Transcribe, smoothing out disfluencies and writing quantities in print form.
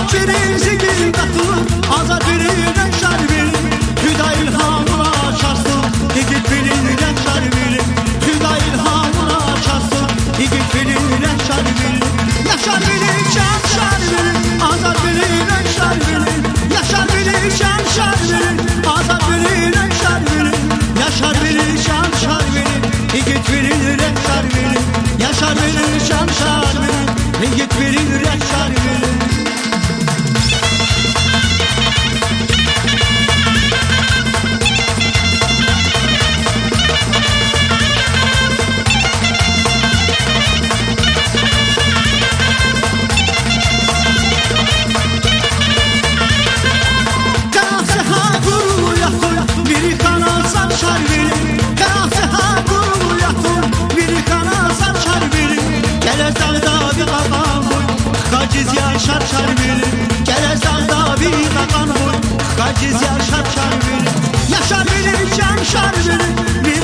Aydak verir zikir katılır, azar verir yaşar verir. Hüda ilhamına açarsın, yigit verir yaşar verir. Hüda ilhamına açarsın, yigit verir yaşar verir. Yaşar verir, şanşar verir, azar verir yaşar verir. Yaşar verir, şanşar verir, azar verir yaşar verir. Yaşar verir, şanşar verir, yigit verir yaşar verir. Yaşar verir, şanşar verir, yigit verir yaşar verir. Gaciz yaşar şar verir, Gerezan'da bir kakan vur. Gaciz yaşar şar verir, yaşar verir, şan şar verir.